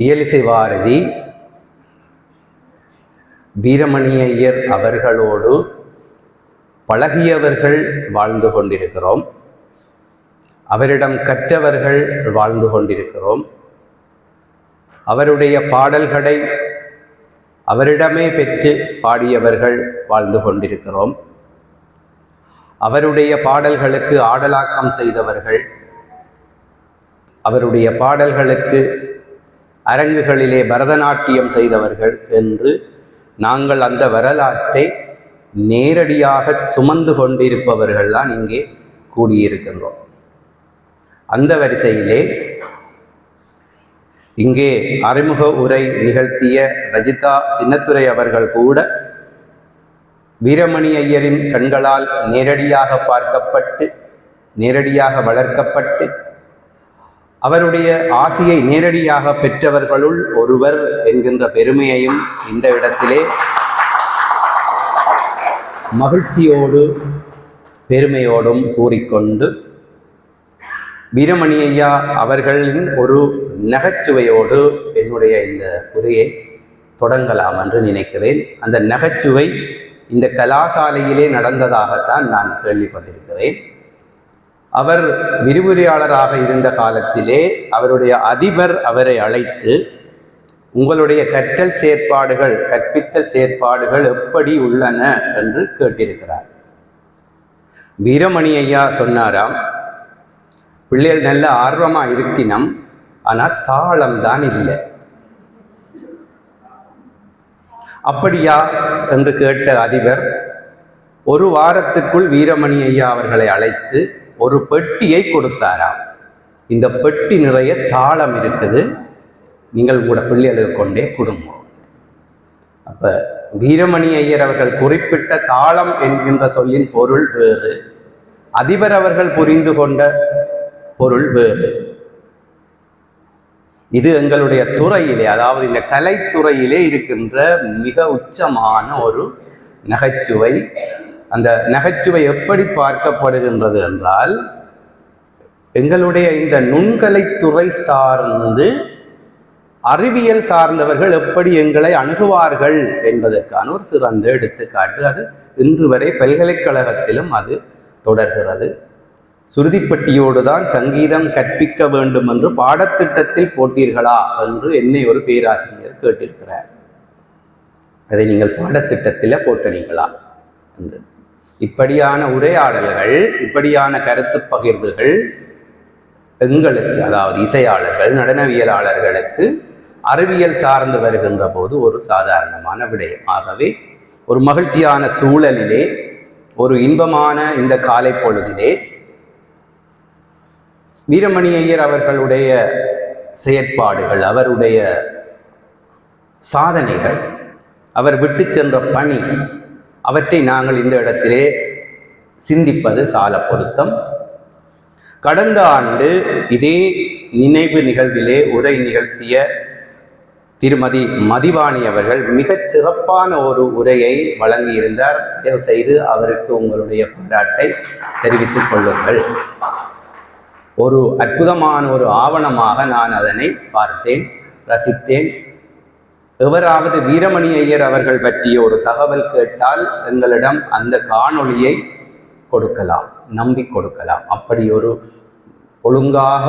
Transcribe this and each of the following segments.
இயலிசை பாரதி வீரமணி ஐயர் அவர்களோடு பழகியவர்கள் வாழ்ந்து கொண்டிருக்கிறோம். அவரிடம் கற்றவர்கள் வாழ்ந்து கொண்டிருக்கிறோம். அவருடைய பாடல்களை அவரிடமே பெற்று பாடியவர்கள் வாழ்ந்து கொண்டிருக்கிறோம். அவருடைய பாடல்களுக்கு ஆடலாக்கம் செய்தவர்கள், அவருடைய பாடல்களுக்கு அரங்குகளிலே பரதநாட்டியம் செய்தவர்கள் என்று நாங்கள் அந்த வரலாற்றை நேரடியாக சுமந்து கொண்டிருப்பவர்கள் தான் இங்கே கூடியிருக்கின்றோம். அந்த வரிசையிலே இங்கே அறிமுக உரை நிகழ்த்திய ரஜிதா சின்னத்துரை அவர்கள் கூட வீரமணி ஐயரின் கண்களால் நேரடியாக பார்க்கப்பட்டு, நேரடியாக வளர்க்கப்பட்டு, அவருடைய ஆசியை நேரடியாக பெற்றவர்களுள் ஒருவர் என்கின்ற பெருமையையும் இந்த இடத்திலே மகிழ்ச்சியோடு பெருமையோடும் கூறிக்கொண்டு, வீரமணி ஐயா அவர்களின் ஒரு நகைச்சுவையோடு என்னுடைய இந்த உரையை தொடங்கலாம் என்று நினைக்கிறேன். அந்த நகைச்சுவை இந்த கலாசாலையிலே நடந்ததாகத்தான் நான் கேள்விப்பட்டிருக்கிறேன். அவர் விரிவுரையாளராக இருந்த காலத்திலே அவருடைய அதிபர் அவரை அழைத்து, உங்களுடைய கற்றல் செயற்பாடுகள், கற்பித்தல் செயற்பாடுகள் எப்படி உள்ளன என்று கேட்டிருக்கிறார். வீரமணி ஐயா சொன்னாராம், பிள்ளைகள் நல்ல ஆர்வமாக இருக்கினம், ஆனால் தாளம் தான் இல்லை. அப்படியா என்று கேட்ட அதிபர் ஒரு வாரத்துக்குள் வீரமணி ஐயா அவர்களை அழைத்து ஒரு பெட்டியை கொடுத்தாராம். இந்த பெட்டி நிறைய தாளம் இருக்குது, நீங்கள் கூட பிள்ளைகளுக்கு கொண்டே கொடுங்க. அப்போ வீரமணி ஐயர் அவர்கள் குறிப்பிட்ட தாளம் என்கின்ற சொல்லின் பொருள் வேறு, அதிபர் அவர்கள் புரிந்து கொண்ட பொருள் வேறு. இது எங்களுடைய துறையிலே, அதாவது இந்த கலைத்துறையிலே இருக்கின்ற மிக உச்சமான ஒரு நகைச்சுவை. அந்த நகைச்சுவை எப்படி பார்க்கப்படுகின்றது என்றால், எங்களுடைய இந்த நுண்கலைத்துறை சார்ந்து அறிவியல் சார்ந்தவர்கள் எப்படி எங்களை அணுகுவார்கள் என்பதற்கான ஒரு சிறந்த எடுத்துக்காட்டு. அது இன்று வரை பல்கலைக்கழகத்திலும் அது தொடர்கிறது. சுருதிப்பட்டியோடு தான் சங்கீதம் கற்பிக்க வேண்டும் என்று பாடத்திட்டத்தில் போட்டீர்களா என்று என்னை ஒரு பேராசிரியர் கேட்டிருக்கிறார். அதை நீங்கள் பாடத்திட்டத்தில் போட்டீங்களா என்று. இப்படியான உரையாடல்கள், இப்படியான கருத்து பகிர்வுகள் எங்களுக்கு, அதாவது இசையாளர்கள், நடனவியலாளர்களுக்கு அறிவியல் சார்ந்து வருகின்ற போது ஒரு சாதாரணமான விடயம். ஆகவே ஒரு மகிழ்ச்சியான சூழலிலே, ஒரு இன்பமான இந்த காலை பொழுதிலே வீரமணி ஐயர் அவர்களுடைய செயற்பாடுகள், அவருடைய சாதனைகள், அவர் விட்டு சென்ற பணி, அவற்றை நாங்கள் இந்த இடத்திலே சிந்திப்பது சால பொருத்தம். கடந்த ஆண்டு இதே நினைவு நிகழ்விலே உரை நிகழ்த்திய திருமதி மதிவாணி அவர்கள் மிகச் சிறப்பான ஒரு உரையை வழங்கியிருந்தார். தயவு செய்து அவருக்கு உங்களுடைய பாராட்டை தெரிவித்துக் கொள்ளுங்கள். ஒரு அற்புதமான ஒரு ஆவணமாக நான் அதனை பார்த்தேன், ரசித்தேன். எவராவது வீரமணி ஐயர் அவர்கள் பற்றிய ஒரு தகவல் கேட்டால் எங்களிடம் அந்த காணொளியை கொடுக்கலாம், நம்பி கொடுக்கலாம். அப்படி ஒரு ஒழுங்காக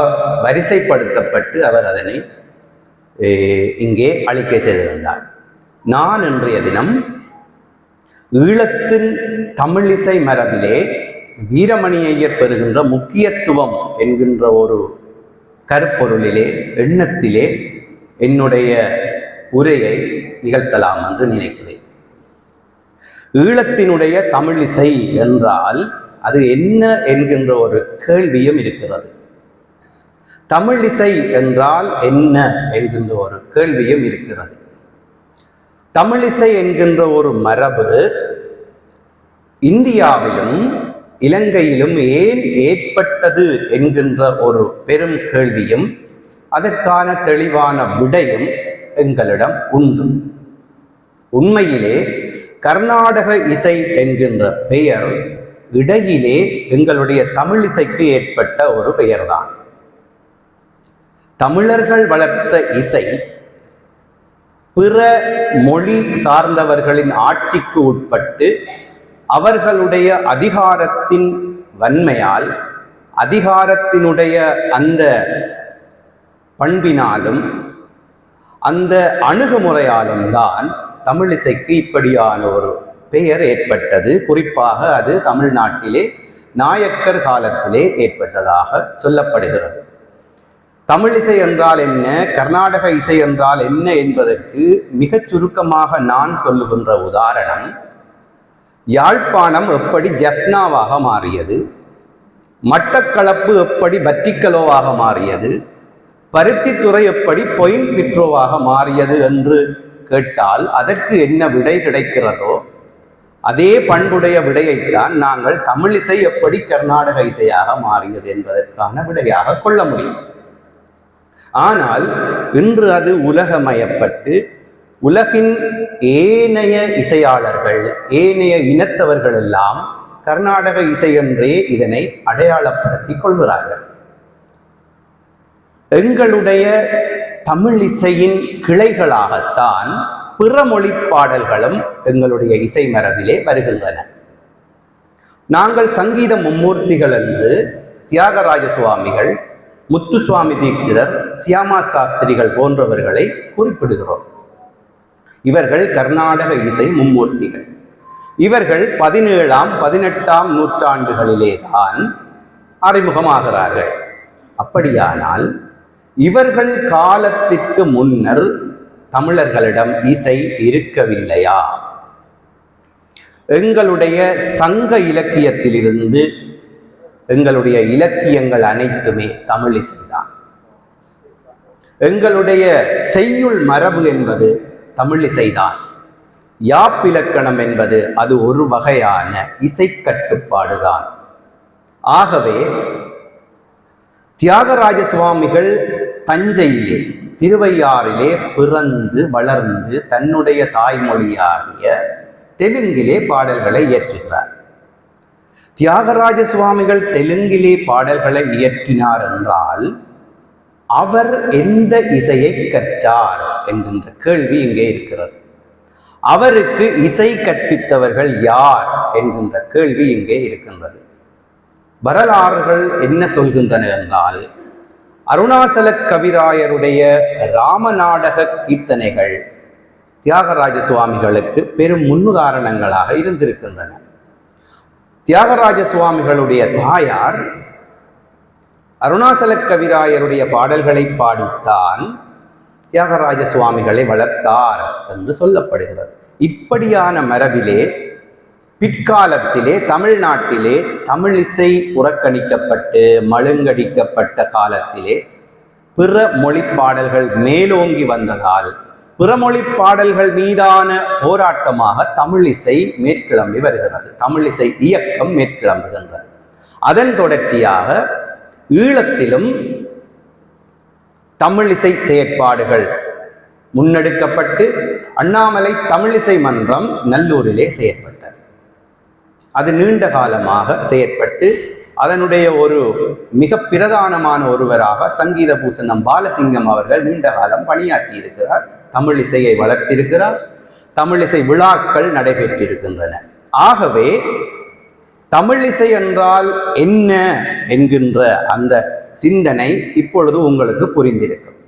வரிசைப்படுத்தப்பட்டு அவர் அதனை இங்கே அளிக்க செய்திருந்தார். நான் இன்றைய தினம் ஈழத்தின் தமிழிசை மரபிலே வீரமணி ஐயர் பெறுகின்ற முக்கியத்துவம் என்கின்ற ஒரு கருப்பொருளிலே, எண்ணத்திலே என்னுடைய உரையை நிகழ்த்தலாம் என்று நினைக்கிறேன். ஈழத்தினுடைய தமிழிசை என்றால் அது என்ன என்கின்ற ஒரு கேள்வியும் இருக்கிறது. தமிழிசை என்றால் என்ன என்கின்ற ஒரு கேள்வியும் இருக்கிறது. தமிழிசை என்கின்ற ஒரு மரபு இந்தியாவிலும் இலங்கையிலும் ஏன் ஏற்பட்டது என்கின்ற ஒரு பெரும் கேள்வியும் அதற்கான தெளிவான விடையும் எங்களிடம் உண்டு. உண்மையிலே கர்நாடக இசை என்கின்ற பெயர் இடையிலே எங்களுடைய தமிழிசைக்கு ஏற்பட்ட ஒரு பெயர்தான். தமிழர்கள் வளர்த்த இசை பிற மொழி சார்ந்தவர்களின் ஆட்சிக்கு உட்பட்டு அவர்களுடைய அதிகாரத்தின் வன்மையால், அதிகாரத்தினுடைய அந்த பண்பினாலும் அந்த அணுகுமுறையாலும் தான் தமிழிசைக்கு இப்படியான ஒரு பெயர் ஏற்பட்டது. குறிப்பாக அது தமிழ்நாட்டிலே நாயக்கர் காலத்திலே ஏற்பட்டதாக சொல்லப்படுகிறது. தமிழிசை என்றால் என்ன, கர்நாடக இசை என்றால் என்ன என்பதற்கு மிகச் சுருக்கமாக நான் சொல்லுகின்ற உதாரணம், யாழ்ப்பாணம் எப்படி ஜெஃப்னாவாக மாறியது, மட்டக்களப்பு எப்படி பற்றிக்கலோவாக மாறியது, பருத்தித்துறை எப்படி பொயின் பிட்ரோவாக மாறியது என்று கேட்டால் அதற்கு என்ன விடை கிடைக்கிறதோ அதே பண்புடைய விடையைத்தான் நாங்கள் தமிழிசை எப்படி கர்நாடக இசையாக மாறியது என்பதற்கான விடையாக கொள்ள முடியும். ஆனால் இன்று அது உலகமயப்பட்டு உலகின் ஏனைய இசையாளர்கள், ஏனைய இனத்தவர்கள் எல்லாம் கர்நாடக இசை என்றே இதனை அடையாளப்படுத்திக் கொள்கிறார்கள். எங்களுடைய தமிழ் இசையின் கிளைகளாகத்தான் பிற மொழி பாடல்களும் எங்களுடைய இசை மரபிலே வருகின்றன. நாங்கள் சங்கீத மும்மூர்த்திகள் என்று தியாகராஜ சுவாமிகள், முத்துசுவாமி தீட்சிதர், சியாமா சாஸ்திரிகள் போன்றவர்களை குறிப்பிடுகிறோம். இவர்கள் கர்நாடக இசை மும்மூர்த்திகள். இவர்கள் 17ஆம் 18ஆம் நூற்றாண்டுகளிலே தான் அறிமுகமாகிறார்கள். அப்படியானால் இவர்கள் காலத்திற்கு முன்னர் தமிழர்களிடம் இசை இருக்கவில்லையா? எங்களுடைய சங்க இலக்கியத்திலிருந்து எங்களுடைய இலக்கியங்கள் அனைத்துமே தமிழ் இசைதான். எங்களுடைய செய்யுள் மரபு என்பது தமிழ் இசைதான். யாப்பிலக்கணம் என்பது அது ஒரு வகையான இசை கட்டுப்பாடுதான். ஆகவே தியாகராஜ சுவாமிகள் தஞ்சையிலே, திருவையாறிலே பிறந்து வளர்ந்து தன்னுடைய தாய்மொழியாகிய தெலுங்கிலே பாடல்களை இயற்றுகிறார். தியாகராஜ சுவாமிகள் தெலுங்கிலே பாடல்களை இயற்றினார் என்றால் அவர் எந்த இசையை கற்றார் என்கின்ற கேள்வி இங்கே இருக்கிறது. அவருக்கு இசை கற்பித்தவர்கள் யார் என்கின்ற கேள்வி இங்கே இருக்கின்றது. வரலாறுகள் என்ன சொல்கின்றன என்றால், அருணாச்சல கவிராயருடைய ராமநாடக கீர்த்தனைகள் தியாகராஜ சுவாமிகளுக்கு பெரும் முன்னுதாரணங்களாக இருந்திருக்கின்றன. தியாகராஜ சுவாமிகளுடைய தாயார் அருணாச்சல கவிராயருடைய பாடல்களை பாடித்தான் தியாகராஜ சுவாமிகளை வளர்த்தார் என்று சொல்லப்படுகிறது. இப்படியான மரபிலே பிற்காலத்திலே தமிழ்நாட்டிலே தமிழிசை புறக்கணிக்கப்பட்டு மழுங்கடிக்கப்பட்ட காலத்திலே பிற மொழி பாடல்கள் மேலோங்கி வந்ததால் பிறமொழி பாடல்கள் மீதான போராட்டமாக தமிழிசை மேற்கிளம்பி வருகிறது. தமிழிசை இயக்கம் மேற்கிளம்புகின்றது. அதன் தொடர்ச்சியாக ஈழத்திலும் தமிழிசை செயற்பாடுகள் முன்னெடுக்கப்பட்டு அண்ணாமலை தமிழிசை மன்றம் நல்லூரிலே செயற்பட்டது. அது நீண்ட காலமாக செயற்பட்டு அதனுடைய ஒரு மிக பிரதானமான ஒருவராக சங்கீத பூசணம் பாலசிங்கம் அவர்கள் நீண்ட காலம் பணியாற்றி இருக்கிறார். தமிழிசையை வளர்த்திருக்கிறார். தமிழிசை விழாக்கள் நடைபெற்றிருக்கின்றன. ஆகவே தமிழிசை என்றால் என்ன என்கின்ற அந்த சிந்தனை இப்பொழுது உங்களுக்கு புரிந்திருக்கும்.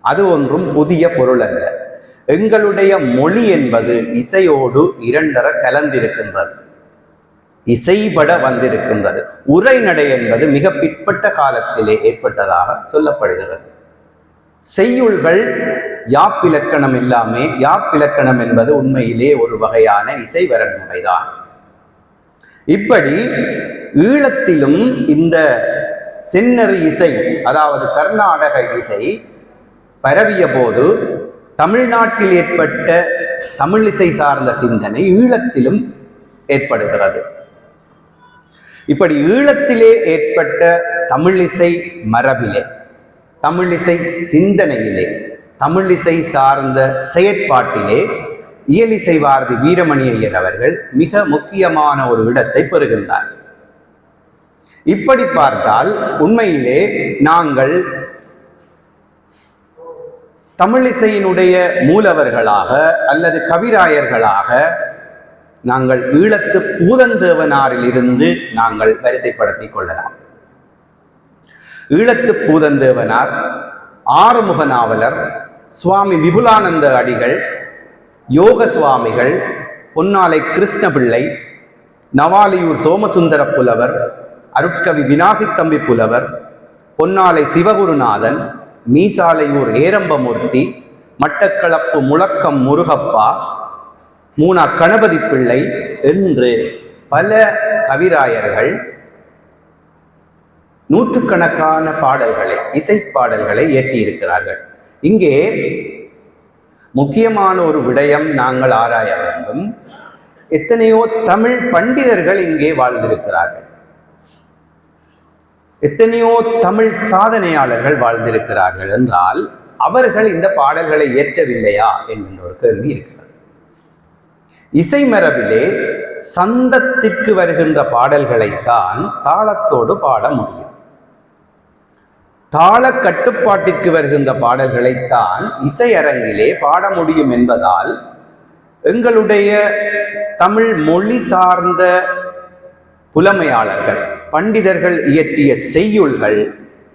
அது ஒன்றும் புதிய பொருள் அல்ல. எங்களுடைய மொழி என்பது இசையோடு இரண்டர கலந்திருக்கின்றது, இசைபட வந்திருக்கின்றது. உரைநடை என்பது மிக பிற்பட்ட காலத்திலே ஏற்பட்டதாக சொல்லப்படுகிறது. செய்யுள்கள் யாப்பிலக்கணம் இல்லாமே, யாப்பிலக்கணம் என்பது உண்மையிலே ஒரு வகையான இசை வரன்முறைதான். இப்படி ஈழத்திலும் இந்த செந்நெறி இசை, அதாவது கர்நாடக இசை பரவிய போது தமிழ்நாட்டில் ஏற்பட்ட தமிழிசை சார்ந்த சிந்தனை ஈழத்திலும் ஏற்படுகிறது. இப்படி ஈழத்திலே ஏற்பட்ட தமிழிசை மரபிலே, தமிழிசை சிந்தனையிலே, தமிழிசை சார்ந்த செயற்பாட்டிலே இயலிசை வாரதி வீரமணி ஐயர் அவர்கள் மிக முக்கியமான ஒரு இடத்தை பெறுகின்றார். இப்படி பார்த்தால் உண்மையிலே நாங்கள் தமிழிசையினுடைய மூலவர்களாக அல்லது கவிராயர்களாக நாங்கள் ஈழத்து பூதந்தேவனாரில் இருந்து நாங்கள் வரிசைப்படுத்திக் கொள்ளலாம். ஈழத்து பூதந்தேவனார், ஆறுமுக நாவலர், சுவாமி விபுலானந்த அடிகள், யோக சுவாமிகள், பொன்னாலை கிருஷ்ணபிள்ளை, நவாலியூர் சோமசுந்தர புலவர், அருட்கவி வினாசித்தம்பி புலவர், பொன்னாலை சிவகுருநாதன், மீசாலையூர் ஏரம்பமூர்த்தி, மட்டக்களப்பு முழக்கம் முருகப்பா, மூனா கணபதி பிள்ளை என்று பல கவிராயர்கள் நூற்றுக்கணக்கான பாடல்களை, இசைப்பாடல்களை இயற்றியிருக்கிறார்கள். இங்கே முக்கியமான ஒரு விடயம் நாங்கள் ஆராய வேண்டும். எத்தனையோ தமிழ் பண்டிதர்கள் இங்கே வாழ்ந்திருக்கிறார்கள். எத்தனையோ தமிழ் சாதனையாளர்கள் வாழ்ந்திருக்கிறார்கள் என்றால் அவர்கள் இந்த பாடல்களை இயற்றவில்லையா என்கின்ற ஒரு கேள்வி இருக்கிறது. இசை மரபிலே சந்தத்திற்கு வருகின்ற பாடல்களைத்தான் தாளத்தோடு பாட முடியும். தாள கட்டுப்பாட்டிற்கு வருகின்ற பாடல்களைத்தான் இசையரங்கிலே பாட முடியும் என்பதால் எங்களுடைய தமிழ் மொழி சார்ந்த புலமையாளர்கள், பண்டிதர்கள் இயற்றிய செய்யுள்கள்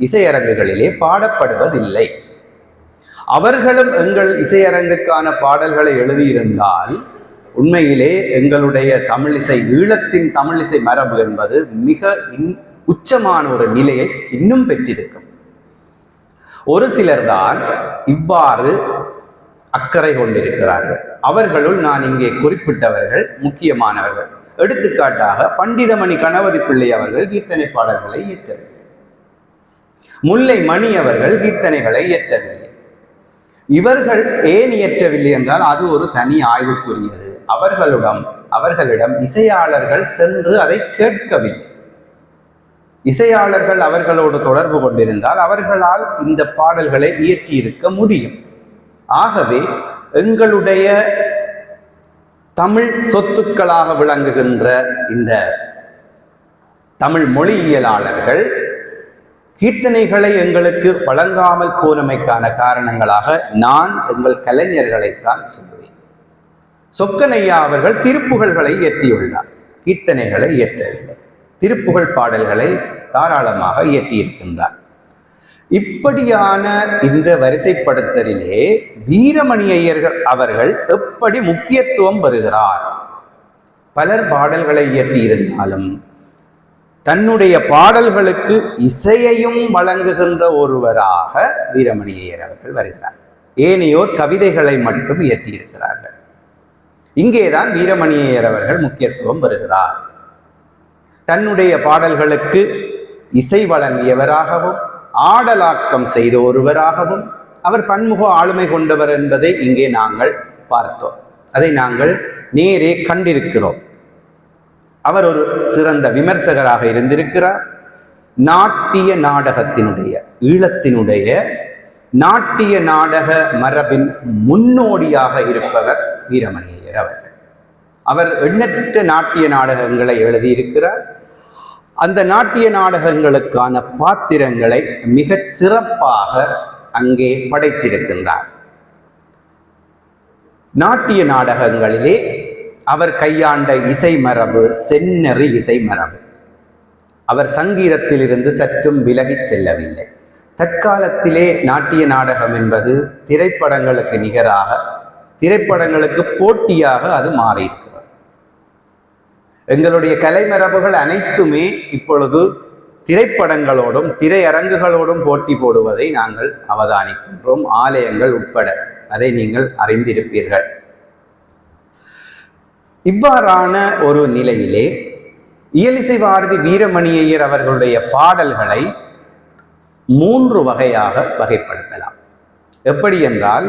இசையரங்குகளிலே பாடப்படுவதில்லை. அவர்களும் எங்கள் இசையரங்குக்கான பாடல்களை எழுதியிருந்தால் உண்மையிலே எங்களுடைய தமிழிசை, ஈழத்தின் தமிழிசை மரபு என்பது மிக உச்சமான ஒரு நிலையை இன்னும் பெற்றிருக்கும். ஒரு சிலர்தான் இவ்வாறு அக்கறை கொண்டிருக்கிறார்கள். அவர்களுள் நான் இங்கே குறிப்பிட்டவர்கள் முக்கியமானவர்கள். எடுத்துக்காட்டாக பண்டிதமணி கணபதி பிள்ளை அவர்கள் கீர்த்தனை பாடல்களை இயற்றவில்லை. முல்லை மணி அவர்கள் கீர்த்தனைகளை இயற்றவில்லை. இவர்கள் ஏன் இயற்றவில்லை என்றால் அது ஒரு தனி ஆய்வுக்குரியது. அவர்களிடம் இசையாளர்கள் சென்று அதை கேட்கவில்லை. இசையாளர்கள் அவர்களோடு தொடர்பு கொண்டிருந்தால் அவர்களால் இந்த பாடல்களை இயற்றியிருக்க முடியும். ஆகவே எங்களுடைய தமிழ் சொத்துக்களாக விளங்குகின்ற இந்த தமிழ் மொழியியலாளர்கள் கீர்த்தனைகளை எங்களுக்கு வழங்காமல் போனமைக்கான காரணங்களாக நான் எங்கள் கலைஞர்களைத்தான் சொல்லுவேன். சொக்கனையா அவர்கள் திருப்புகழ்களை இயற்றியுள்ளார், கீர்த்தனைகளை இயற்றவில்லை. திருப்புகழ் பாடல்களை தாராளமாக இயற்றியிருக்கின்றார். இப்படியான இந்த வரிசைப்படுத்தலிலே வீரமணி ஐயர்கள் அவர்கள் எப்படி முக்கியத்துவம் பெறுகிறார்? பலர் பாடல்களை இயற்றியிருந்தாலும் தன்னுடைய பாடல்களுக்கு இசையையும் வழங்குகின்ற ஒருவராக வீரமணி ஐயர் அவர்கள் வருகிறார். ஏனையோர் கவிதைகளை மட்டும் இயற்றியிருக்கிறார்கள். இங்கேதான் வீரமணி ஐயர் அவர்கள் முக்கியத்துவம் பெறுகிறார். தன்னுடைய பாடல்களுக்கு இசை வழங்கியவராகவும் ஆடலாக்கம் செய்த ஒருவராகவும் அவர் பன்முக ஆளுமை கொண்டவர் என்பதை இங்கே நாங்கள் பார்த்தோம். அதை நாங்கள் நேரே கண்டிருக்கிறோம். அவர் ஒரு சிறந்த விமர்சகராக இருந்திருக்கிறார். நாட்டிய நாடகத்தினுடைய, ஈழத்தினுடைய நாட்டிய நாடக மரபின் முன்னோடியாக இருப்பவர் வீரமணி ஐயர் அவர்கள். அவர் எண்ணற்ற நாட்டிய நாடகங்களை எழுதியிருக்கிறார். அந்த நாட்டிய நாடகங்களுக்கான பாத்திரங்களை மிகச் சிறப்பாக அங்கே படைத்திருக்கின்றார். நாட்டிய நாடகங்களிலே அவர் கையாண்ட இசை மரபு செந்நெறி இசை மரபு. அவர் சங்கீதத்திலிருந்து சற்றும் விலகிச் செல்லவில்லை. தற்காலத்திலே நாட்டிய நாடகம் என்பது திரைப்படங்களுக்கு நிகராக, திரைப்படங்களுக்கு போட்டியாக அது மாறியிருக்கிறது. எங்களுடைய கலைமரபுகள் அனைத்துமே இப்பொழுது திரைப்படங்களோடும் திரையரங்குகளோடும் போட்டி போடுவதை நாங்கள் அவதானிக்கின்றோம், ஆலயங்கள் உட்பட. அதை நீங்கள் அறிந்திருப்பீர்கள். இவ்வாறான ஒரு நிலையிலே இயலிசை பாரதி வீரமணி ஐயர் அவர்களுடைய பாடல்களை 3 வகையாக வகைப்படுத்தலாம். எப்படி என்றால்,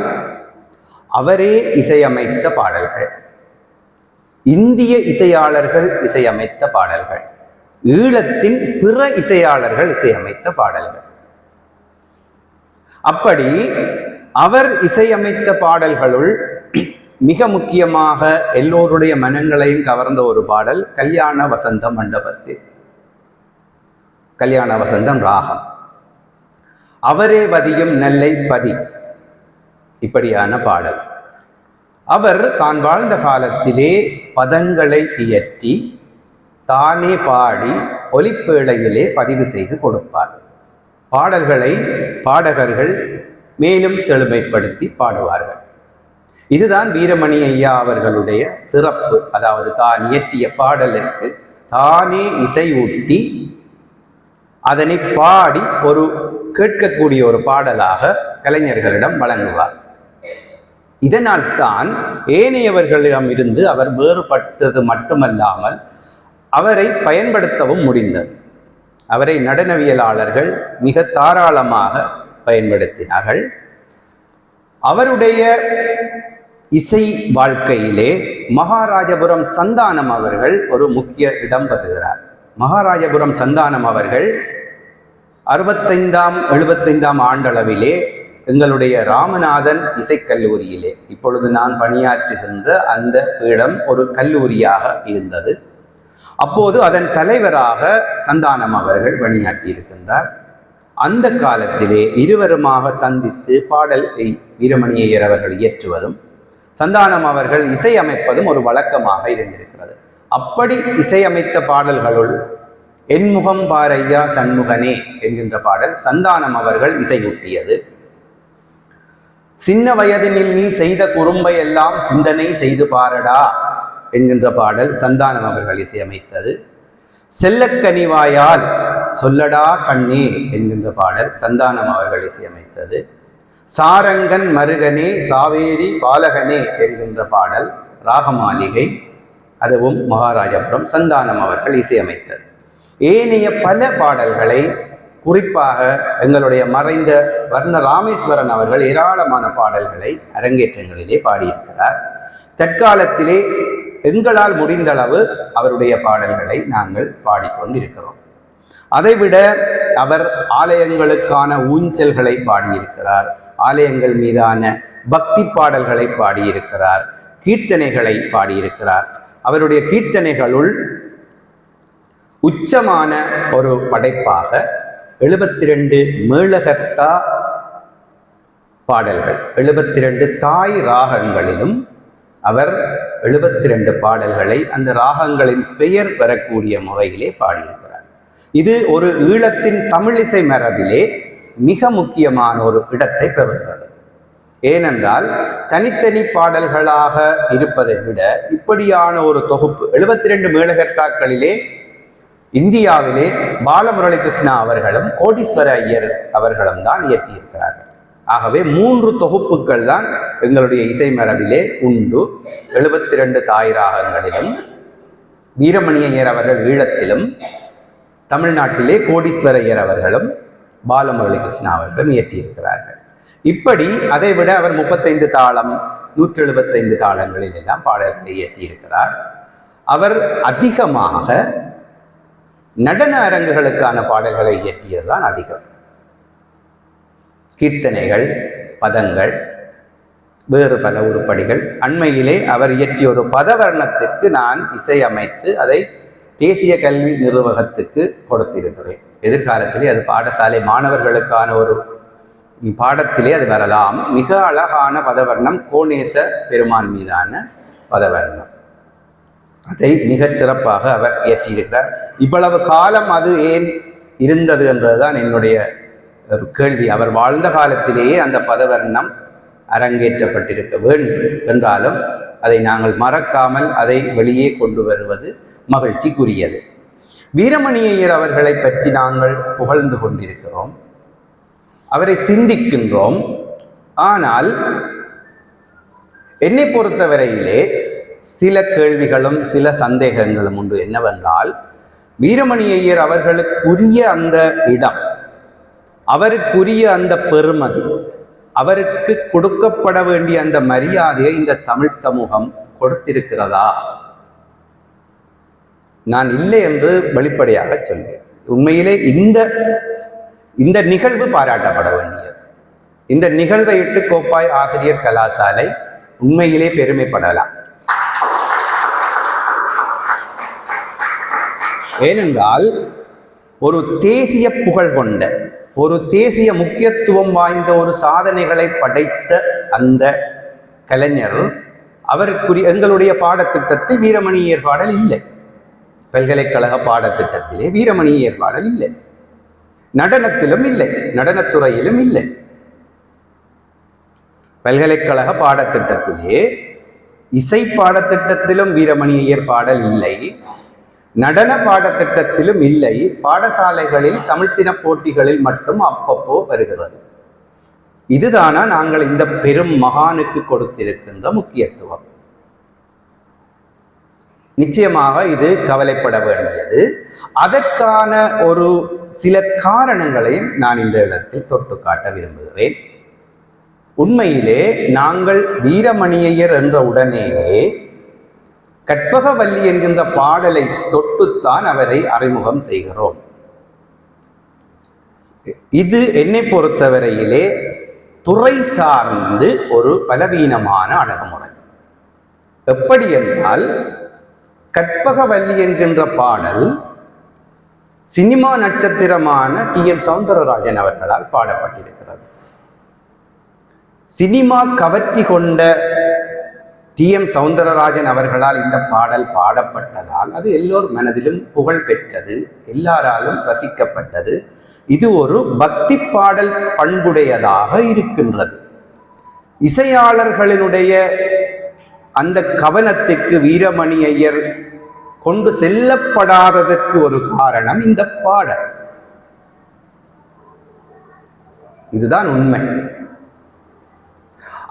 அவரே இசையமைத்த பாடல்கள், இந்திய இசையாளர்கள் இசையமைத்த பாடல்கள், ஈழத்தின் பிற இசையாளர்கள் இசையமைத்த பாடல்கள். அப்படி அவர் இசையமைத்த பாடல்களுள் மிக முக்கியமாக எல்லோருடைய மனங்களையும் கவர்ந்த ஒரு பாடல் கல்யாண வசந்த மண்டபத்தில், கல்யாண வசந்தம் ராகம். அவரே வதியும் நெல்லை பதி, இப்படியான பாடல். அவர் தான் வாழ்ந்த காலத்திலே பதங்களை இயற்றி தானே பாடி ஒலிப்பேழையிலே பதிவு செய்து கொடுப்பார். பாடல்களை பாடகர்கள் மேலும் செழுமைப்படுத்தி பாடுவார்கள். இதுதான் வீரமணி ஐயா அவர்களுடைய சிறப்பு. அதாவது தான் இயற்றிய பாடலுக்கு தானே இசையூட்டி அதனை பாடி ஒரு கேட்கக்கூடிய ஒரு பாடலாக கலைஞர்களிடம் வழங்குவார். இதனால் தான் ஏனையவர்களிடம் இருந்து அவர் வேறுபட்டது மட்டுமல்லாமல் அவரை பயன்படுத்தவும் முடிந்தது. அவரை நடனவியலாளர்கள் மிக தாராளமாக பயன்படுத்தினார்கள். அவருடைய இசை வாழ்க்கையிலே மகாராஜபுரம் சந்தானம் அவர்கள் ஒரு முக்கிய இடம் பெறுகிறார். மகாராஜபுரம் சந்தானம் அவர்கள் 65-75 ஆண்டளவிலே எங்களுடைய ராமநாதன் இசைக்கல்லூரியிலே, இப்பொழுது நான் பணியாற்றுகின்ற அந்த பீடம் ஒரு கல்லூரியாக இருந்தது. அப்போது அதன் தலைவராக சந்தானம் அவர்கள் பணியாற்றி இருக்கின்றார். அந்த காலத்திலே இருவருமாக சந்தித்து பாடலை வீரமணி ஐயர் அவர்கள் இயற்றுவதும் சந்தானம் அவர்கள் இசையமைப்பதும் ஒரு வழக்கமாக இருந்திருக்கிறது. அப்படி இசையமைத்த பாடல்களுள் என்முகம் பாரையா சண்முகனே என்கின்ற பாடல் சந்தானம் அவர்கள் இசையூட்டியது. சின்ன வயதினில் நீ செய்த குறும்பை எல்லாம் சிந்தனை செய்து பாரடா என்கின்ற பாடல் சந்தானம் அவர்கள் இசையமைத்தது. செல்லக்கனிவாயால் சொல்லடா கண்ணே என்கின்ற பாடல் சந்தானம் அவர்கள் இசையமைத்தது. சாரங்கன் மருகனே சாவேரி பாலகனே என்கின்ற பாடல் ராகமாளிகை, அதுவும் மகாராஜபுரம் சந்தானம் அவர்கள் இசையமைத்தது. ஏனைய பல பாடல்களை, குறிப்பாக எங்களுடைய மறைந்த வர்ண ராமேஸ்வரன் அவர்கள் ஏராளமான பாடல்களை அரங்கேற்றங்களிலே பாடியிருக்கிறார். தற்காலத்திலே எங்களால் முடிந்தளவு அவருடைய பாடல்களை நாங்கள் பாடிக்கொண்டிருக்கிறோம். அதைவிட அவர் ஆலயங்களுக்கான ஊஞ்சல்களை பாடியிருக்கிறார், ஆலயங்கள் மீதான பக்தி பாடல்களை பாடியிருக்கிறார், கீர்த்தனைகளை பாடியிருக்கிறார். அவருடைய கீர்த்தனைகளுள் உச்சமான ஒரு படைப்பாக 72 மேளகர்த்தா பாடல்கள், 72 தாய் ராகங்களிலும் அவர் 72 பாடல்களை அந்த ராகங்களின் பெயர் பெறக்கூடிய முறையிலே பாடியிருக்கிறார். இது ஒரு ஈழத்தின் தமிழிசை மரபிலே மிக முக்கியமான ஒரு இடத்தை பெறுகிறது. ஏனென்றால் தனித்தனி பாடல்களாக இருப்பதை விட இப்படியான ஒரு தொகுப்பு 72 மேளகர்த்தாக்களிலே இந்தியாவிலே பாலமுரளி கிருஷ்ணா அவர்களும் கோடீஸ்வர ஐயர் அவர்களும் தான் இயற்றியிருக்கிறார்கள். ஆகவே 3 தொகுப்புகள் தான் எங்களுடைய இசை மரபிலே உண்டு. 72 தாய் ராகங்களிலும் வீரமணி ஐயர் அவர்கள் ஈழத்திலும், தமிழ்நாட்டிலே கோடீஸ்வர ஐயர் அவர்களும் பாலமுரளி கிருஷ்ணா அவர்களும் இயற்றியிருக்கிறார்கள். இப்படி அதைவிட அவர் 35 தாளம் 175 தாளங்களில் எல்லாம் பாடல்களை இயற்றியிருக்கிறார். அவர் அதிகமாக நடன அரங்குகளுக்கான பாடல்களை இயற்றியதுதான் அதிகம். கீர்த்தனைகள், பதங்கள், வேறு பல உருப்படிகள். அண்மையிலே அவர் இயற்றிய ஒரு பதவர்ணத்திற்கு நான் இசையமைத்து அதை தேசிய கல்வி நிர்வாகத்துக்கு கொடுத்திருக்கிறேன். எதிர்காலத்திலே அது பாடசாலை மாணவர்களுக்கான ஒரு பாடத்திலே அது வரலாம். மிக அழகான பதவர்ணம், கோணேச பெருமான் மீதான பதவர்ணம். அதை மிகச் சிறப்பாக அவர் இயற்றியிருக்கிறார். இவ்வளவு காலம் அது ஏன் இருந்தது என்றதுதான் என்னுடைய ஒரு கேள்வி. அவர் வாழ்ந்த காலத்திலேயே அந்த பதவர்ணம் அரங்கேற்றப்பட்டிருக்க வேண்டும் என்றாலும் அதை நாங்கள் மறக்காமல் அதை வெளியே கொண்டு வருவது மகிழ்ச்சிக்குரியது. வீரமணி ஐயர் அவர்களை பற்றி நாங்கள் புகழ்ந்து கொண்டிருக்கிறோம், அவரை சிந்திக்கின்றோம். ஆனால் என்னை பொறுத்தவரையிலே சில கேள்விகளும் சில சந்தேகங்களும் உண்டு. என்னவென்றால், வீரமணி ஐயர் அவர்களுக்குரிய அந்த இடம், அவருக்குரிய அந்த பெருமதி, அவருக்கு கொடுக்கப்பட வேண்டிய அந்த மரியாதையை இந்த தமிழ் சமூகம் கொடுத்திருக்கிறதா? நான் இல்லை என்று வெளிப்படையாக சொல்வேன். உண்மையிலே இந்த நிகழ்வு பாராட்டப்பட வேண்டியது. இந்த நிகழ்வை இட்டு கோப்பாய் ஆசிரியர் கலாசாலை உண்மையிலே பெருமைப்படலாம். ஏனென்றால் ஒரு தேசிய புகழ் கொண்ட, ஒரு தேசிய முக்கியத்துவம் வாய்ந்த ஒரு சாதனைகளை படைத்த அந்த கலைஞர் அவருக்குரிய எங்களுடைய பாடத்திட்டத்தில் வீரமணியர் பாடல் இல்லை. பல்கலைக்கழக பாடத்திட்டத்திலே வீரமணியர் பாடல் இல்லை. நடனத்திலும் இல்லை, நடனத்துறையிலும் இல்லை. பல்கலைக்கழக பாடத்திட்டத்திலே இசை பாடத்திட்டத்திலும் வீரமணியர் பாடல் இல்லை, நடன பாடத்திட்டத்திலும் இல்லை. பாடசாலைகளில் தமிழ்த்தின போட்டிகளில் மட்டும் அப்பப்போ வருகிறது. இதுதானா நாங்கள் இந்த பெரும் மகானுக்கு கொடுத்திருக்கின்ற முக்கியத்துவம்? நிச்சயமாக இது கவலைப்பட வேண்டியது. அதற்கான ஒரு சில காரணங்களையும் நான் இந்த இடத்தில் தொட்டு காட்ட விரும்புகிறேன். உண்மையிலே நாங்கள் வீரமணியர் என்ற உடனேயே கற்பகவல்லி என்கின்ற பாடலை தொட்டுத்தான் அவரை அறிமுகம் செய்கிறோம். இது என்னை பொறுத்தவரையிலே துறை சார்ந்து ஒரு பலவீனமான அணுகுமுறை. எப்படி என்றால், கற்பகவல்லி என்கின்ற பாடல் சினிமா நட்சத்திரமான டி.எம். சௌந்தரராஜன் அவர்களால் பாடப்பட்டிருக்கிறது. சினிமா கவர்ச்சி கொண்ட டி.எம். சௌந்தரராஜன் அவர்களால் இந்த பாடல் பாடப்பட்டதால் அது எல்லோர் மனதிலும் புகழ் பெற்றது, எல்லாராலும் ரசிக்கப்பட்டது. இது ஒரு பக்தி பாடல் பண்புடையதாக இருக்கின்றது. இசையாளர்களினுடைய அந்த கவனத்திற்கு வீரமணி ஐயர் கொண்டு செல்லப்படாததற்கு ஒரு காரணம் இந்த பாடல். இதுதான் உண்மை.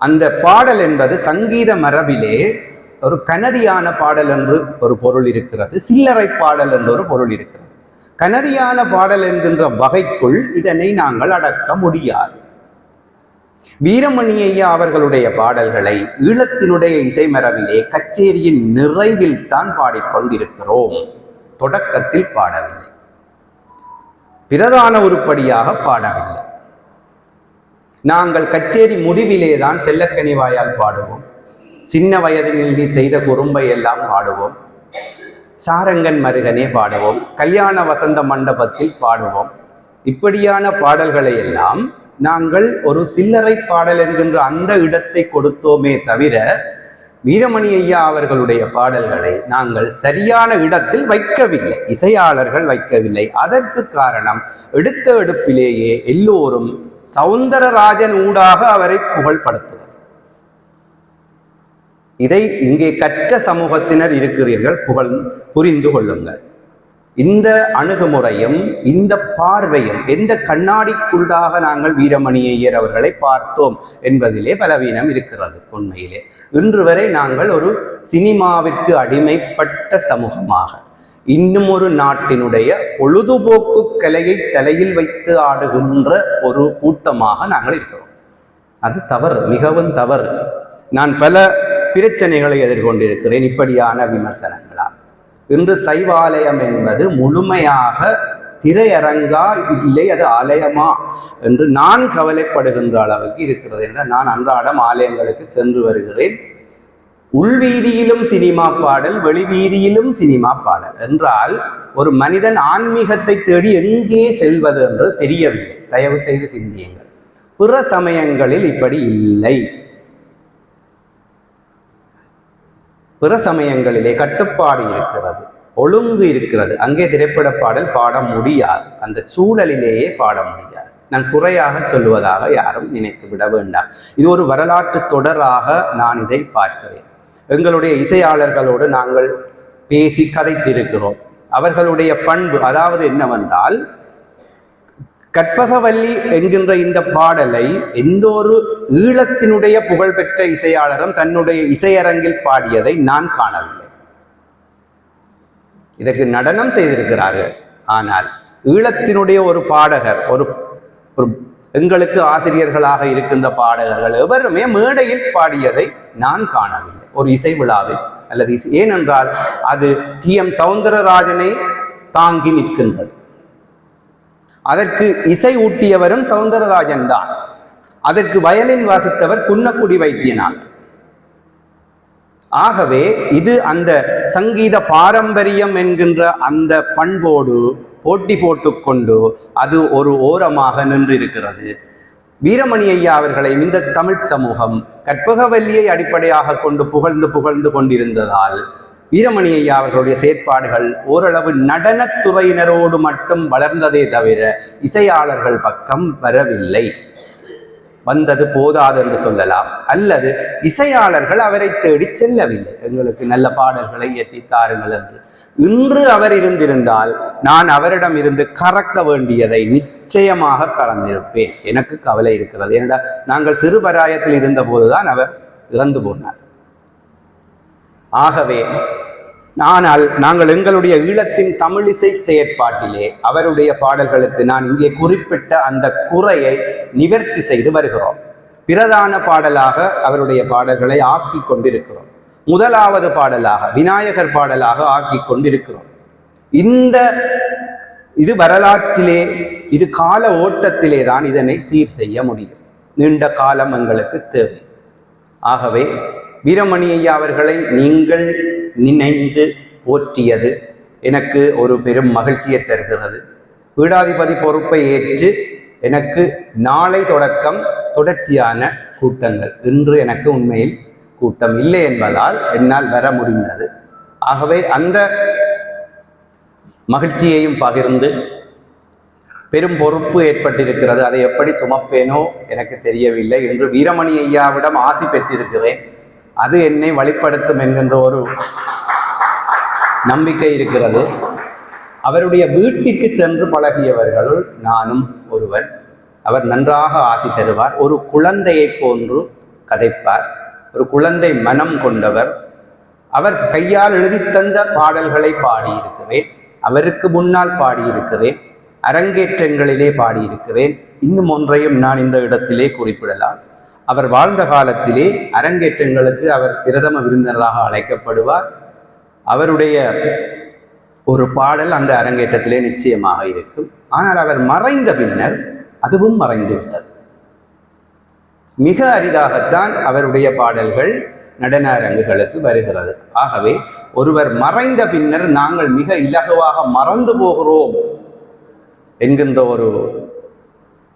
அந்த பாடல் என்பது சங்கீத மரபிலே ஒரு கனதியான பாடல் என்று ஒரு பொருள் இருக்கிறது, சில்லறை பாடல் என்று ஒரு பொருள் இருக்கிறது. கனதியான பாடல் என்கின்ற வகைக்குள் இதனை நாங்கள் அடக்க முடியாது. வீரமணி ஐயா அவர்களுடைய பாடல்களை ஈழத்தினுடைய இசை மரபிலே கச்சேரியின் நிறைவில் தான் பாடிக்கொண்டிருக்கிறோம். தொடக்கத்தில் பாடவில்லை, பிரதான உருப்படியாக பாடவில்லை. நாங்கள் கச்சேரி முடிவிலே தான் செல்லக்கனிவாயால் பாடுவோம், சின்ன வயதினில் நீ செய்த குறும்பை எல்லாம் பாடுவோம், சாரங்கன் மருகனே பாடுவோம், கல்யாண வசந்த மண்டபத்தில் பாடுவோம். இப்படியான பாடல்களை எல்லாம் நாங்கள் ஒரு சில்லறை பாடல் என்கின்ற அந்த இடத்தை கொடுத்தோமே தவிர வீரமணி ஐயா அவர்களுடைய பாடல்களை நாங்கள் சரியான இடத்தில் வைக்கவில்லை, இசையாளர்கள் வைக்கவில்லை. அதற்கு காரணம், எடுத்த எடுப்பிலேயே எல்லோரும் சௌந்தரராஜன் ஊடாக அவரை புகழ்படுத்துவது. இதை இங்கே கற்ற சமூகத்தினர் இருக்கிறீர்கள், புரிந்து கொள்ளுங்கள். இந்த அணுகுமுறையும் இந்த பார்வையும் எந்த கண்ணாடிக்குள்ளாக நாங்கள் வீரமணி ஐயர் அவர்களை பார்த்தோம் என்பதிலே பலவீனம் இருக்கிறது. உண்மையிலே இன்று வரை நாங்கள் ஒரு சினிமாவிற்கு அடிமைப்பட்ட சமூகமாக, இன்னும் ஒரு நாட்டினுடைய பொழுதுபோக்கு கலையை தலையில் வைத்து ஆடுகின்ற ஒரு கூட்டமாக நாங்கள் இருக்கிறோம். அது தவறு, மிகவும் தவறு. நான் பல பிரச்சனைகளை எதிர்கொண்டிருக்கிறேன் இப்படியான விமர்சனங்களால். இன்று சைவாலயம் என்பது முழுமையாக திரையரங்கா இல்லை, அது ஆலயமா என்று நான் கவலைப்படுகின்ற அளவுக்கு இருக்கிறது. என்ற நான் அன்றாடம் ஆலயங்களுக்கு சென்று வருகிறேன். உள்வீதியிலும் சினிமா பாடல், வெளிவீதியிலும் சினிமா பாடல் என்றால் ஒரு மனிதன் ஆன்மீகத்தை தேடி எங்கே செல்வது என்று தெரியவில்லை. தயவு செய்து சிந்தியுங்கள். பிற சமயங்களில் இப்படி இல்லை. பிற சமயங்களிலே கட்டுப்பாடு இருக்கிறது, ஒழுங்கு இருக்கிறது. அங்கே திரைப்பட பாடல் பாட முடியாது, அந்த சூழலிலேயே பாட முடியாது. நான் குறையாக சொல்லுவதாக யாரும் நினைத்து விட வேண்டாம். இது ஒரு வரலாற்று தொடராக நான் இதை பார்க்கிறேன். எங்களுடைய இசையாளர்களோடு நாங்கள் பேசி கதைத்திருக்கிறோம். அவர்களுடைய பண்பு அதாவது என்னவென்றால், கற்பகவல்லி என்கின்ற இந்த பாடலை எந்த ஒரு ஈழத்தினுடைய புகழ்பெற்ற இசையாளரும் தன்னுடைய இசையரங்கில் பாடியதை நான் காணவில்லை. இதற்கு நடனம் செய்திருக்கிறார்கள், ஆனால் ஈழத்தினுடைய ஒரு பாடகர், ஒரு எங்களுக்கு ஆசிரியர்களாக இருக்கின்ற பாடகர்கள் எவருமே மேடையில் பாடியதை நான் காணவில்லை ஒரு இசை விழாவில் அல்லது ஏனென்றால் அது டி.எம். சௌந்தரராஜனை தாங்கி நிற்கின்றது. அதற்கு இசை ஊட்டியவரும் சௌந்தரராஜன் தான். அதற்கு வயலின் வாசித்தவர் குன்னக்குடி வைத்தியநாதன். ஆகவே இது அந்த சங்கீத பாரம்பரியம் என்கின்ற அந்த பண்போடு போட்டி போட்டுக்கொண்டு அது ஒரு ஓரமாக நின்றிருக்கிறது. வீரமணி ஐயா அவர்களை இந்த தமிழ் சமூகம் கற்பகவல்லியை அடிப்படையாக கொண்டு புகழ்ந்து கொண்டிருந்ததால் வீரமணி ஐயா அவர்களுடைய செயற்பாடுகள் ஓரளவு நடனத்துறையினரோடு மட்டும் வளர்ந்ததே தவிர இசையாளர்கள் பக்கம் வரவில்லை. வந்தது போதாது என்று சொல்லலாம். அல்லது இசையாளர்கள் அவரை தேடி செல்லவில்லை, எங்களுக்கு நல்ல பாடல்களை இயற்றி தாருங்கள் என்று. இன்று அவர் இருந்திருந்தால் நான் அவரிடம் இருந்து கறக்க வேண்டியதை நிச்சயமாக கறந்திருப்பேன். எனக்கு கவலை இருக்கிறது. ஏனென்றா நாங்கள் சிறுபராயத்தில் இருந்த போதுதான் அவர் இறந்து போனார். ஆகவே நாங்கள் எங்களுடைய ஈழத்தின் தமிழிசை செயற்பாட்டிலே அவருடைய பாடல்களுக்கு நான் இங்கே குறிப்பிட்ட அந்த குறையை நிவர்த்தி செய்து வருகிறோம். பிரதான பாடலாக அவருடைய பாடல்களை ஆக்கி கொண்டிருக்கிறோம். முதலாவது பாடலாக விநாயகர் பாடலாக ஆக்கி கொண்டிருக்கிறோம். இது வரலாற்றிலே, இது கால ஓட்டத்திலே தான் இதனை சீர் செய்ய முடியும். நீண்ட காலம் எங்களுக்கு தேவை. ஆகவே வீரமணி ஐயா அவர்களை நீங்கள் நினைந்து போற்றியது எனக்கு ஒரு பெரும் மகிழ்ச்சியை தருகிறது. பீடாதிபதி பொறுப்பை ஏற்று எனக்கு நாளை தொடக்கம் தொடர்ச்சியான கூட்டங்கள். இன்று எனக்கு உண்மையில் கூட்டம் இல்லை என்பதால் என்னால் வர முடிந்தது. ஆகவே அந்த மகிழ்ச்சியையும் பகிர்ந்து பெரும் பொறுப்பு ஏற்பட்டிருக்கிறது. அதை எப்படி சுமப்பேனோ எனக்கு தெரியவில்லை. என்று வீரமணி ஐயாவிடம் ஆசி பெற்றிருக்கிறேன். அது என்னை வழிப்படுத்தும் என்கின்ற ஒரு நம்பிக்கை இருக்கிறது. அவருடைய வீட்டிற்கு சென்று பழகியவர்களுள் நானும் ஒருவன். அவர் நன்றாக ஆசி தருவார். ஒரு குழந்தையை போன்று கதைப்பார். ஒரு குழந்தை மனம் கொண்டவர். அவர் கையால் எழுதி தந்த பாடல்களை பாடியிருக்கிறேன். அவருக்கு முன்னால் பாடியிருக்கிறேன். அரங்கேற்றங்களிலே பாடியிருக்கிறேன். இன்னும் ஒன்றையும் நான் இந்த இடத்திலே குறிப்பிடலாம். அவர் வாழ்ந்த காலத்திலே அரங்கேற்றங்களுக்கு அவர் பிரதம விருந்தினராக அழைக்கப்படுவார். அவருடைய ஒரு பாடல் அந்த அரங்கேற்றத்திலே நிச்சயமாக இருக்கும். ஆனால் அவர் மறைந்த பின்னர் அதுவும் மறைந்து விட்டது. மிக அரிதாகத்தான் அவருடைய பாடல்கள் நடன அரங்குகளுக்கு வருகிறது. ஆகவே ஒருவர் மறைந்த பின்னர் நாங்கள் மிக இலகுவாக மறந்து போகிறோம் என்கின்ற ஒரு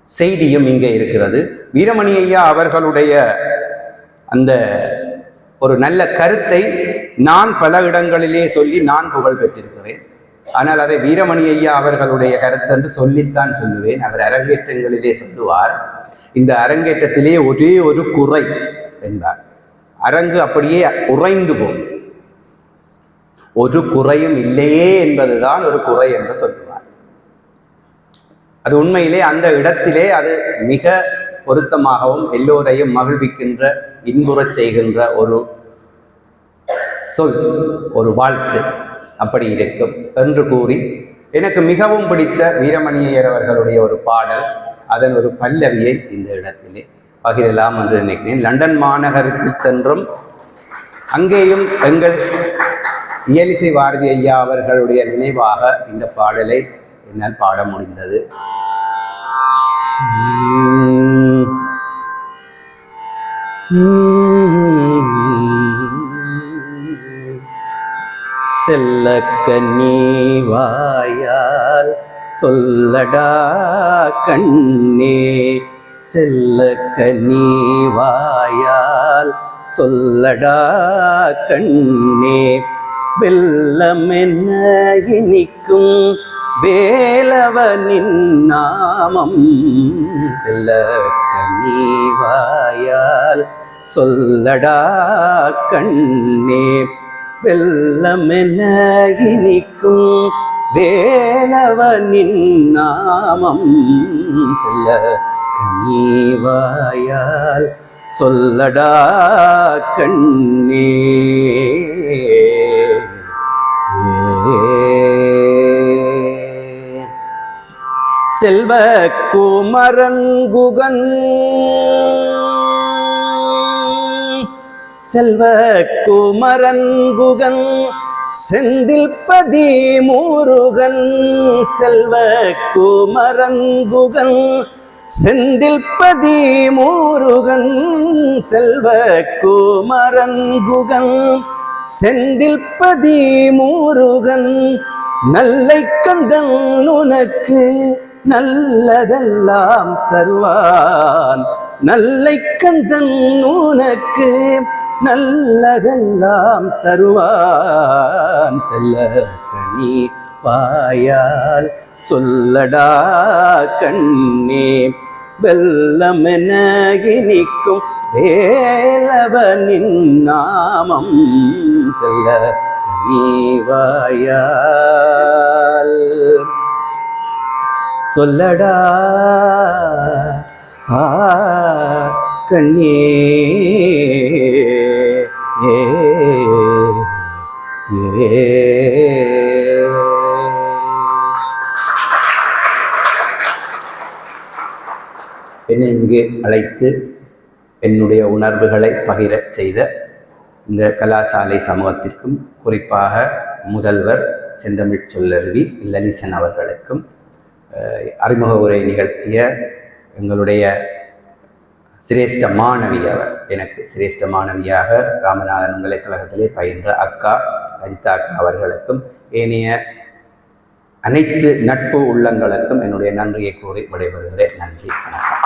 செய்தியும் இங்கே இருக்கிறது. வீரமணி ஐயா அவர்களுடைய அந்த ஒரு நல்ல கருத்தை நான் பல இடங்களிலே சொல்லி நான் புகழ் பெற்றிருக்கிறேன். ஆனால் அதை வீரமணி ஐயா அவர்களுடைய கருத்து என்று சொல்லித்தான் சொல்லுவேன். அவர் அரங்கேற்றங்களிலே சொல்லுவார், இந்த அரங்கேற்றத்திலே ஒரே ஒரு குறை என்பார். அரங்கு அப்படியே உறைந்து போகும். ஒரு குறையும் இல்லையே என்பதுதான் ஒரு குறை என்று சொல்லுவார். அது உண்மையிலே அந்த இடத்திலே அது மிக பொருத்தமாகவும் எல்லோரையும் மகிழ்விக்கின்ற இன்புறச் செய்கின்ற ஒரு சொல், ஒரு வாழ்த்து அப்படி இருக்கும் என்று கூறி, எனக்கு மிகவும் பிடித்த வீரமணி ஐயர் அவர்களுடைய ஒரு பாடல், அதன் ஒரு பல்லவியை இந்த இடத்திலே பகிரலாம் என்று நினைக்கிறேன். லண்டன் மாநகரத்தில் சென்றும் அங்கேயும் எங்கள் இயலிசை பாரதி ஐயா அவர்களுடைய நினைவாக இந்த பாடலை என்னால் பாட முடிந்தது. செல்ல கன்னி வாயால் சொல்லடா கண்ணே, செல்ல கன்னி வாயால் சொல்லடா கண்ணே, வெல்லம் என்ன இனிக்கும் வேலவனின் நாமம், செல்ல கன்னி வாயால் சொல்லடா கண்ணே, வெல்லம் என்ன இனிக்கும் வேலவனின் நாமம், செல்ல கன்னி வாயால் சொல்லடா கண்ணே. செல்வ குமரன் குகன், செல்வ குமரன் குகன், செந்தில்பதி முருகன், செல்வ குமரன் குகன், செந்தில்பதி முருகன், செல்வ குமரன் குகன், செந்தில்பதி முருகன், நல்லை கந்தன் உனக்கு நல்லதெல்லாம் தருவான் நல்லை கந்தன் உனக்கு நல்லதெல்லாம் தருவான் செல்ல கனி பாயால் சொல்லடா கண்ணே வெல்லமென இனிக்கும் வேலவனின் நாமம் செல்ல கனிவாயால் சொல்லடா கண்ணே என்னை இங்கே அழைத்து என்னுடைய உணர்வுகளை பகிரச் செய்த இந்த கலாசாலை சமூகத்திற்கும் குறிப்பாக முதல்வர் செந்தமிழ் சொல்லருவி லலிசன் அவர்களுக்கும் அறிமுக உரை நிகழ்த்திய எங்களுடைய சிரேஷ்ட மாணவி அவர் எனக்கு சிரேஷ்ட மாணவியாக ராமநாதன் பல்கலைக்கழகத்திலே பயின்ற அக்கா ரஜிதா அக்கா அவர்களுக்கும் ஏனைய அனைத்து நட்பு உள்ளங்களுக்கும் என்னுடைய நன்றியை கூறி விடைபெறுகிறேன். நன்றி, வணக்கம்.